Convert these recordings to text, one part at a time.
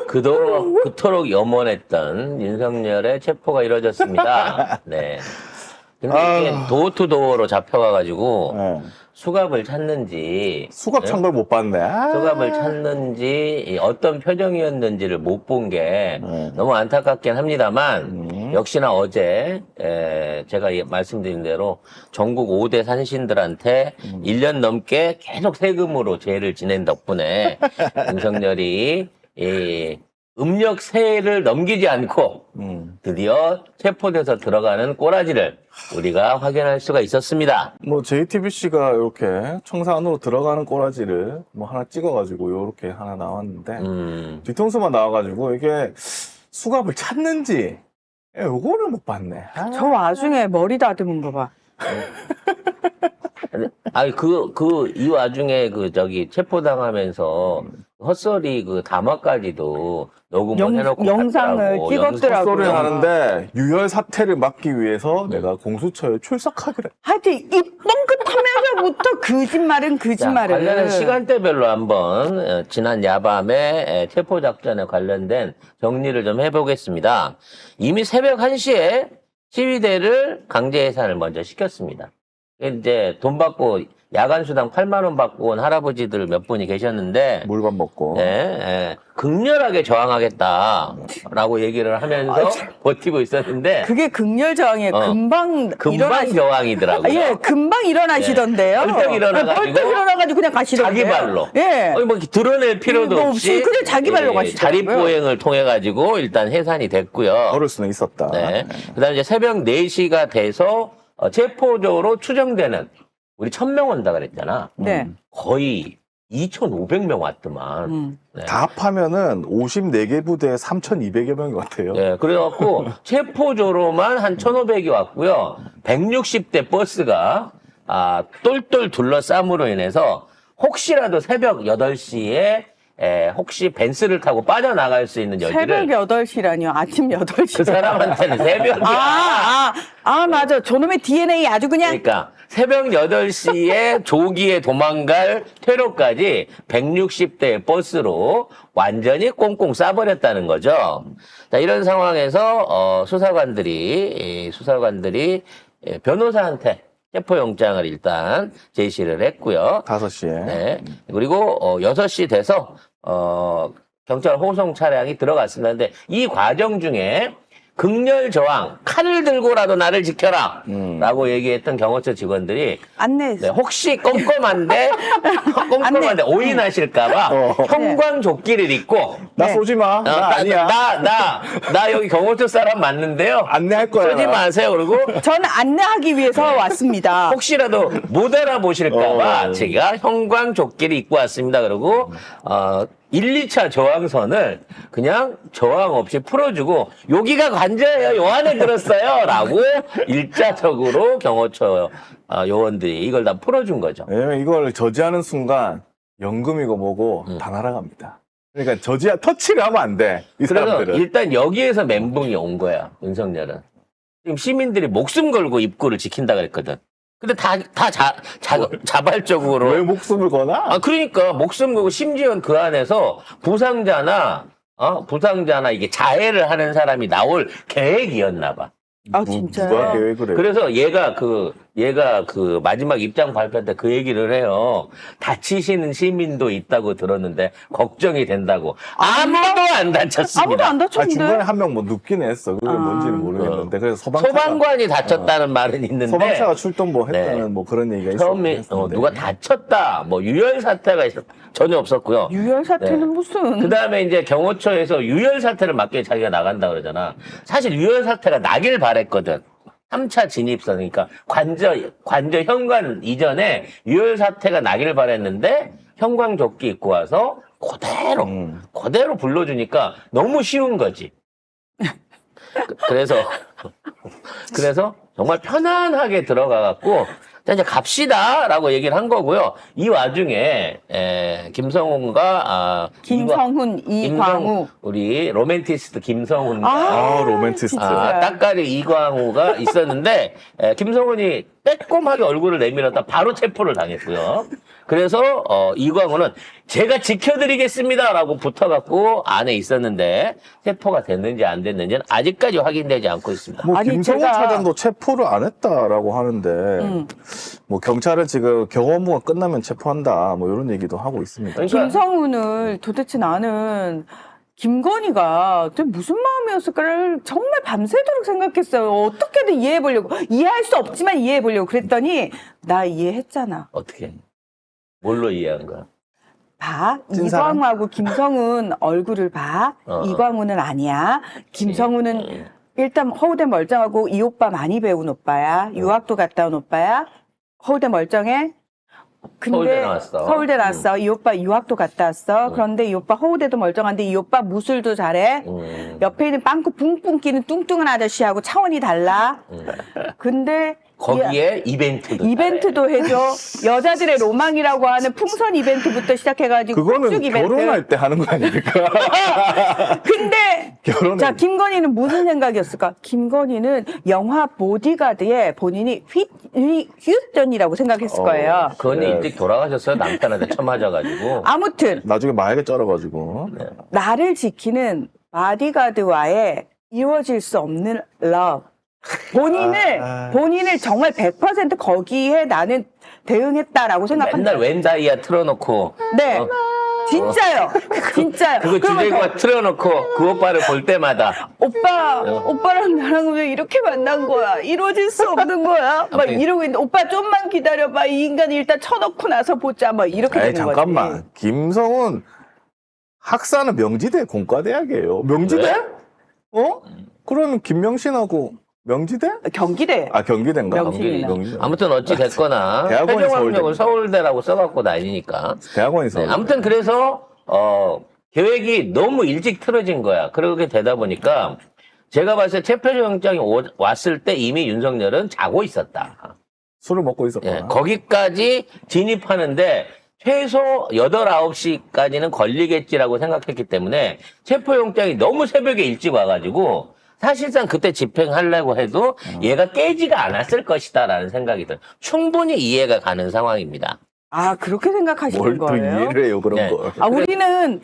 그토록 염원했던 윤석열의 체포가 이루어졌습니다. 네. 근데 이게 도어투도어로 잡혀가가지고 네. 수갑을 찾는지 수갑 찬 걸 못 봤네. 수갑을 찾는지 어떤 표정이었는지를 못 본 게 너무 안타깝긴 합니다만 역시나 어제 제가 말씀드린 대로 전국 5대 산신들한테 1년 넘게 계속 세금으로 죄를 지낸 덕분에 윤석열이 이 음력 새해를 넘기지 않고 드디어 체포돼서 들어가는 꼬라지를 우리가 확인할 수가 있었습니다. 뭐 JTBC가 이렇게 청사 안으로 들어가는 꼬라지를 뭐 하나 찍어가지고 이렇게 하나 나왔는데 뒤통수만 나와가지고 이게 수갑을 찾는지 요거를 못 봤네. 저 와중에 머리 다듬은 거 봐. 아니 이 와중에 체포당하면서 헛소리 담화까지도 녹음을 해놓고 영상을 갔더라고. 찍었더라고요. 헛소리를 하는데 유혈 사태를 막기 위해서 내가 공수처에 출석하기로 했. 하여튼 이 뻥끗하면서부터 거짓말은 자, 거짓말을. 관련한 시간대별로 한번 지난 야밤에 체포작전에 관련된 정리를 좀 해보겠습니다. 이미 새벽 1시에 시위대를 강제 해산을 먼저 시켰습니다. 이제 돈 받고 야간수당 8만 원 받고 온 할아버지들 몇 분이 계셨는데 물밥 먹고. 극렬하게 저항하겠다라고 얘기를 하면서 버티고 있었는데 그게 극렬 저항이에요. 금방 저항이더라고요. 예, 금방 일어나시던데요. 벌떡 일어나가지고 벌떡 일어나가지고 그냥 가시던데요. 자기 발로. 예. 뭐 드러낼 필요도 뭐 없이 그냥 자기 발로 가시더라고요. 자립보행을 통해 가지고 일단 해산이 됐고요. 걸을 수는 있었다. 네. 그다음에 이제 새벽 4시가 돼서 체포적으로 추정되는 우리 1000명 온다 그랬잖아. 네. 거의 2,500명 왔더만. 네. 다 합하면은 54개 부대에 3,200여 명인 것 같아요. 네, 그래갖고 체포조로만 한 1,500이 왔고요. 160대 버스가 똘똘 둘러싸므로 인해서 혹시라도 새벽 8시에 혹시 벤츠를 타고 빠져나갈 수 있는 여지를 새벽 8시라니요. 아침 8시. 그 사람한테는 새벽이야. 맞아. 저놈의 DNA 아주 그냥. 그러니까 새벽 8시에 조기에 도망갈 퇴로까지 160대 버스로 완전히 꽁꽁 싸버렸다는 거죠. 자, 이런 상황에서 수사관들이 변호사한테 체포영장을 일단 제시를 했고요. 5시에. 네. 그리고 6시 돼서 경찰 호송 차량이 들어갔습니다. 근데 이 과정 중에 극렬 저항, 칼을 들고라도 나를 지켜라 라고 얘기했던 경호처 직원들이 안내했어. 네, 혹시 꼼꼼한데 오인하실까봐 형광조끼를 입고 나 쏘지 마. 나 아니야. 나 여기 경호처 사람 맞는데요. 안내할 거야. 쏘지 마세요. 그리고 저는 안내하기 위해서 왔습니다. 혹시라도 못 알아보실까봐 제가 형광조끼를 입고 왔습니다. 그러고 1, 2차 저항선을 그냥 저항 없이 풀어주고 여기가 관저예요. 요 안에 들었어요. 라고 일차적으로 경호처 요원들이 이걸 다 풀어준 거죠. 왜냐면 이걸 저지하는 순간 연금이고 뭐고 다 날아갑니다. 그러니까 터치를 하면 안 돼. 이 그래서 사람들은. 일단 여기에서 멘붕이 온 거야. 윤석열은. 지금 시민들이 목숨 걸고 입구를 지킨다 그랬거든. 근데 자발적으로. 왜 목숨을 거나? 그러니까 목숨 걸고 심지어 그 안에서 부상자나 이게 자해를 하는 사람이 나올 계획이었나 봐. 진짜요? 누가 계획을 해? 그래서 얘가 그 마지막 입장 발표 때 그 얘기를 해요. 다치시는 시민도 있다고 들었는데 걱정이 된다고. 아무도 안 다쳤습니다. 아무도 안 다쳤는데. 중간에 한 명 뭐 눕긴 했어. 그게 뭔지는 모르겠는데. 그래서 소방관이 다쳤다는 말은 있는데. 소방차가 출동 뭐 했다는 네. 뭐 그런 얘기가 처음에 있었는데. 누가 다쳤다, 유혈 사태가 전혀 없었고요. 유혈 사태는 네. 무슨. 그 다음에 이제 경호처에서 유혈 사태를 막기 자기가 나간다 그러잖아. 사실 유혈 사태가 나길 바랬거든. 3차 진입선, 그러니까 관저 현관 이전에 유혈 사태가 나길 바랬는데 형광조끼 입고 와서 그대로 불러주니까 너무 쉬운 거지. 그래서 정말 편안하게 들어가갖고 자, 이제 갑시다라고 얘기를 한 거고요. 이 와중에 김성훈과 김성훈, 이광우. 우리 로맨티스트 김성훈과 로맨티스트. 딱가리 이광우가 있었는데 김성훈이 빼꼼하게 얼굴을 내밀었다 바로 체포를 당했고요. 그래서 이광우는 제가 지켜드리겠습니다라고 붙어갖고 안에 있었는데 체포가 됐는지 안 됐는지는 아직까지 확인되지 않고 있습니다. 뭐 아니, 김성훈 제가- 차장도 체포를 안 했다라고 하는데 뭐 경찰은 지금 경호무가 끝나면 체포한다 뭐 이런 얘기도 하고 있습니다. 그러니까 김성훈을 도대체 나는 김건희가 또 무슨 마음이었을까를 정말 밤새도록 생각했어요. 어떻게든 이해해보려고. 이해할 수 없지만 이해해보려고. 그랬더니 나 이해했잖아. 어떻게? 뭘로 이해한 거야? 봐. 찐사람? 이광우하고 김성훈 얼굴을 봐. 이광우는 아니야. 김성훈은 일단 허우대 멀쩡하고 이 오빠 많이 배운 오빠야. 유학도 갔다 온 오빠야. 허우대 멀쩡해. 근데 서울대 나왔어. 서울대 나왔어. 이 오빠 유학도 갔다 왔어. 그런데 이 오빠 허우대도 멀쩡한데 이 오빠 무술도 잘해. 옆에 있는 빵꾸 뿡뿡 끼는 뚱뚱한 아저씨하고 차원이 달라. 근데 거기에 이벤트도 해줘. 여자들의 로망이라고 하는 풍선 이벤트부터 시작해가지고 그거는 폭죽 이벤트. 결혼할 때 하는 거 아닙니까? 근데 결혼을 자 김건희는 무슨 생각이었을까? 김건희는 영화 보디가드에 본인이 휴전이라고 생각했을 거예요. 그건이 네. 일찍 돌아가셨어요. 남편한테 처맞아가지고. 아무튼 나중에 마약에 쩔어가지고 나를 지키는 바디가드와의 이루어질 수 없는 러브. 본인을 정말 100% 거기에 나는 대응했다라고 생각합니다. 맨날 웬다이아 틀어놓고. 네. 진짜요. 진짜요. 그거 그러면 주제가 틀어놓고 그 오빠를 볼 때마다. 오빠랑 나랑 왜 이렇게 만난 거야? 이루어질 수 없는 거야? 막 아무튼- 이러고 있는데, 오빠 좀만 기다려봐. 이 인간이 일단 쳐놓고 나서 보자. 막 이렇게 아니 되는 거지. 잠깐만 김성훈 학사는 명지대 공과대학이에요. 명지대? 왜? 어? 그러면 김명신하고 명지대? 경기대. 아 경기대인가? 명신이나. 명지대. 아무튼 어찌 됐거나 대학원이 최종학력을 서울대라고 써갖고 다니니까. 대학원에서 네, 아무튼 그래서 계획이 너무 일찍 틀어진 거야. 그렇게 되다 보니까 제가 봤을 때 체포영장이 왔을 때 이미 윤석열은 자고 있었다. 술을 먹고 있었구나. 예, 거기까지 진입하는데 최소 8, 9시까지는 걸리겠지라고 생각했기 때문에 체포영장이 너무 새벽에 일찍 와가지고 사실상 그때 집행하려고 해도 얘가 깨지가 않았을 것이다라는 생각이 들어요. 충분히 이해가 가는 상황입니다. 아, 그렇게 생각하시는 뭘 또 거예요? 이해를 해요 그런 네. 걸. 아, 우리는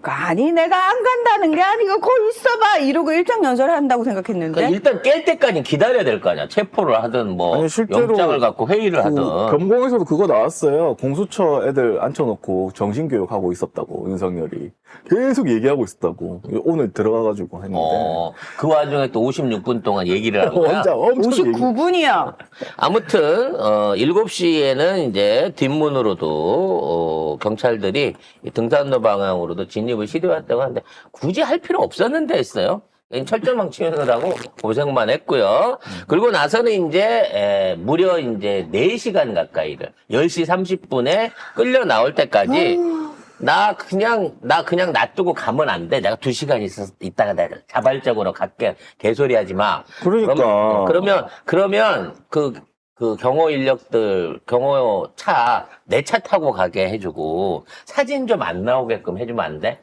아니, 내가 안 간다는 게 아니고, 거기 있어봐. 이러고 일장연설을 한다고 생각했는데. 그러니까 일단 깰 때까지 기다려야 될 거 아니야. 체포를 하든 뭐 아니, 실제로 영장을 갖고 회의를 하든. 검공에서도 그거 나왔어요. 공수처 애들 앉혀놓고 정신교육하고 있었다고 윤석열이 계속 얘기하고 있었다고 오늘 들어가가지고 했는데 그 와중에 또 56분 동안 얘기를 한 거야. 혼자 엄청 얘기. 59분이야. 아무튼 7시에는 이제 뒷문으로도 경찰들이 이 등산로 방향으로도 진입을 시도했다고 하는데 굳이 할 필요 없었는데 했어요. 철조망 치느라고 고생만 했고요. 그리고 나서는 이제 무려 이제 4시간 가까이를 10시 30분에 끌려 나올 때까지 나 그냥 놔두고 가면 안 돼. 내가 2시간 있다가 내가 자발적으로 갈게. 개소리 하지 마. 그러니까. 그러면 그 경호 인력들, 경호 내 차 타고 가게 해주고, 사진 좀 안 나오게끔 해주면 안 돼?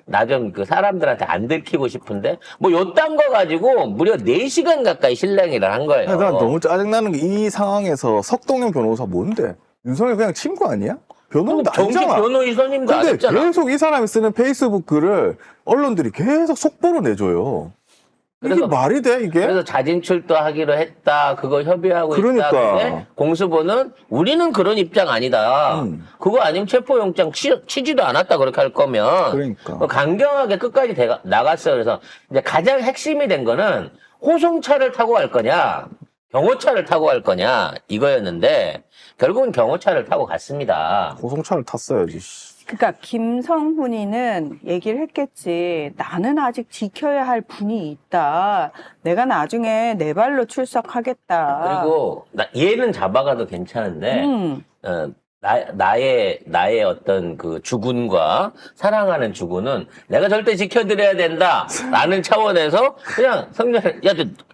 나 좀 그 사람들한테 안 들키고 싶은데? 뭐, 요딴 거 가지고 무려 4시간 가까이 실랭이를 한 거예요. 난 너무 짜증나는 게 이 상황에서 석동현 변호사 뭔데? 윤석열 그냥 친구 아니야? 변호인도 정식 아니잖아. 변호인 선임도 안 근데 했잖아. 계속 이 사람이 쓰는 페이스북 글을 언론들이 계속 속보로 내줘요. 이게 그래서- 말이 돼 이게? 그래서 자진 출두하기로 했다. 그거 협의하고 그러니까. 있다. 근데 공수부는 우리는 그런 입장 아니다. 그거 아니면 체포영장 치지도 않았다. 그렇게 할 거면. 그러니까. 강경하게 끝까지 나갔어요. 그래서 이제 가장 핵심이 된 거는 호송차를 타고 갈 거냐, 경호차를 타고 갈 거냐 이거였는데 결국은 경호차를 타고 갔습니다. 고송차를 탔어야지. 그러니까 김성훈이는 얘기를 했겠지. 나는 아직 지켜야 할 분이 있다. 내가 나중에 내 발로 출석하겠다. 그리고 얘는 잡아가도 괜찮은데 나의 어떤 그 주군과 사랑하는 주군은 내가 절대 지켜드려야 된다라는 차원에서 그냥 성렬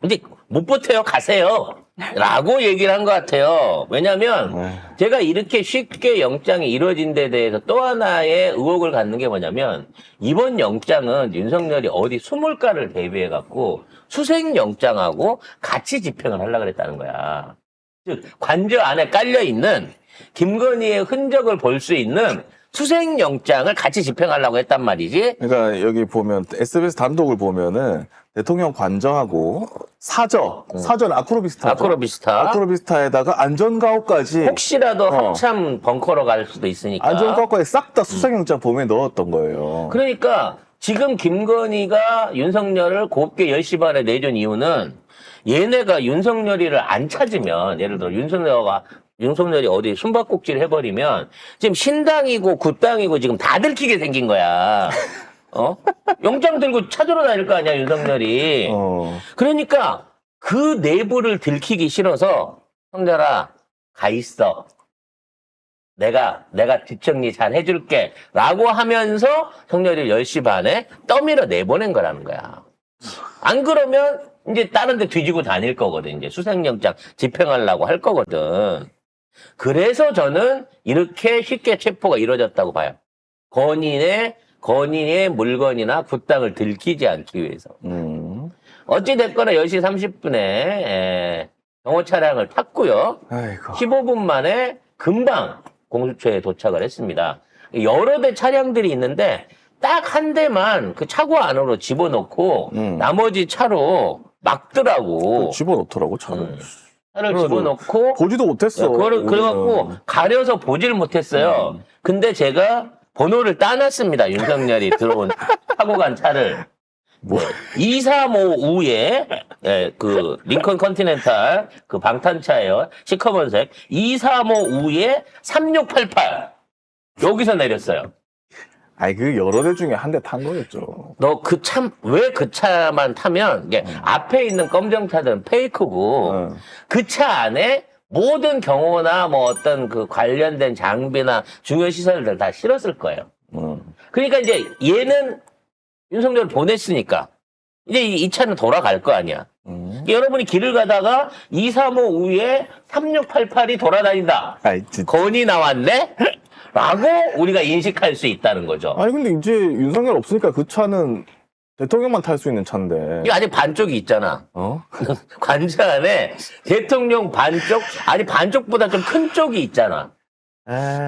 이제 못 버텨요 가세요 라고 얘기를 한 것 같아요. 왜냐면 제가 이렇게 쉽게 영장이 이루어진 데 대해서 또 하나의 의혹을 갖는 게 뭐냐면 이번 영장은 윤석열이 어디 숨을까를 대비해 갖고 수색 영장하고 같이 집행을 하려고 그랬다는 거야. 즉 관저 안에 깔려 있는 김건희의 흔적을 볼 수 있는 수색영장을 같이 집행하려고 했단 말이지. 그러니까 여기 보면 SBS 단독을 보면은 대통령 관저하고 사전 아크로비스타. 아크로비스타에다가 안전가옥까지 혹시라도 한참 벙커로 갈 수도 있으니까. 안전가옥까지 싹 다 수색영장 범위에 넣었던 거예요. 그러니까 지금 김건희가 윤석열을 곱게 10시 반에 내준 이유는 얘네가 윤석열이를 안 찾으면, 예를 들어 윤석열이 어디 숨바꼭질 해버리면 지금 신당이고 굿당이고 지금 다 들키게 생긴 거야. 영장 들고 찾으러 다닐 거 아니야, 윤석열이. 그러니까 그 내부를 들키기 싫어서 성렬아, 가 있어. 내가 뒷정리 잘 해줄게. 라고 하면서 성렬이를 10시 반에 떠밀어 내보낸 거라는 거야. 안 그러면 이제 다른 데 뒤지고 다닐 거거든. 이제 수색영장 집행하려고 할 거거든. 그래서 저는 이렇게 쉽게 체포가 이루어졌다고 봐요. 건인의 물건이나 굿당을 들키지 않기 위해서. 어찌됐거나 10시 30분에 경호 차량을 탔고요. 아이고. 15분 만에 금방 공수처에 도착을 했습니다. 여러 대 차량들이 있는데 딱 한 대만 그 차고 안으로 집어넣고 나머지 차로 막더라고. 집어넣더라고 차를. 차를 그래가지고 집어넣고 보지도 못했어. 그래갖고 가려서 보질 못했어요. 근데 제가 번호를 따놨습니다. 윤석열이 들어온 타고 간 차를. 2355에 그 링컨 컨티넨탈 그 방탄차예요. 시커먼색. 2355에 3688 여기서 내렸어요. 아니 그 여러 대 중에 한 대 탄 거였죠. 너 왜 그 차만 타면 이게 앞에 있는 검정 차들은 페이크고 그 차 안에 모든 경호나 뭐 어떤 그 관련된 장비나 중요 시설들 다 실었을 거예요. 그러니까 이제 얘는 윤석열을 보냈으니까 이제 이 차는 돌아갈 거 아니야. 여러분이 길을 가다가 2355에 3688이 돌아다닌다. 아이, 진짜. 건이 나왔네? 라고 우리가 인식할 수 있다는 거죠. 아니 근데 이제 윤석열 없으니까 그 차는 대통령만 탈 수 있는 차인데. 이게 아직 반쪽이 있잖아. 관저 안에 대통령 반쪽, 아니 반쪽보다 좀 큰 쪽이 있잖아.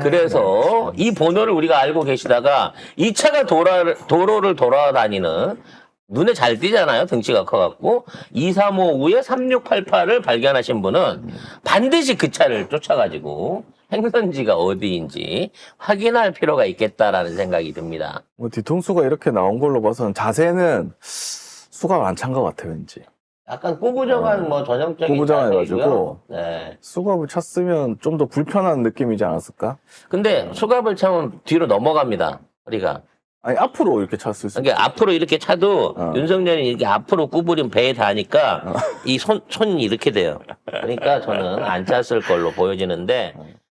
그래서 이 번호를 우리가 알고 계시다가 이 차가 도로를 돌아다니는 눈에 잘 띄잖아요. 등치가 커갖고 2355에 3688을 발견하신 분은 반드시 그 차를 쫓아가지고 행선지가 어디인지 확인할 필요가 있겠다라는 생각이 듭니다. 뭐 뒤통수가 이렇게 나온 걸로 봐서는 자세는 수갑 안 찬 것 같아 왠지. 약간 꾸부정한 뭐 전형적인 꾸부정해가지고 자세이고요. 네. 수갑을 찼으면 좀 더 불편한 느낌이지 않았을까? 근데 수갑을 차면 뒤로 넘어갑니다. 허리가. 아니 앞으로 이렇게 찼을 수. 그러니까 앞으로 이렇게 차도 윤석열이 이렇게 앞으로 구부린 배에 닿으니까 이 손이 이렇게 돼요. 그러니까 저는 안 찼을 걸로 보여지는데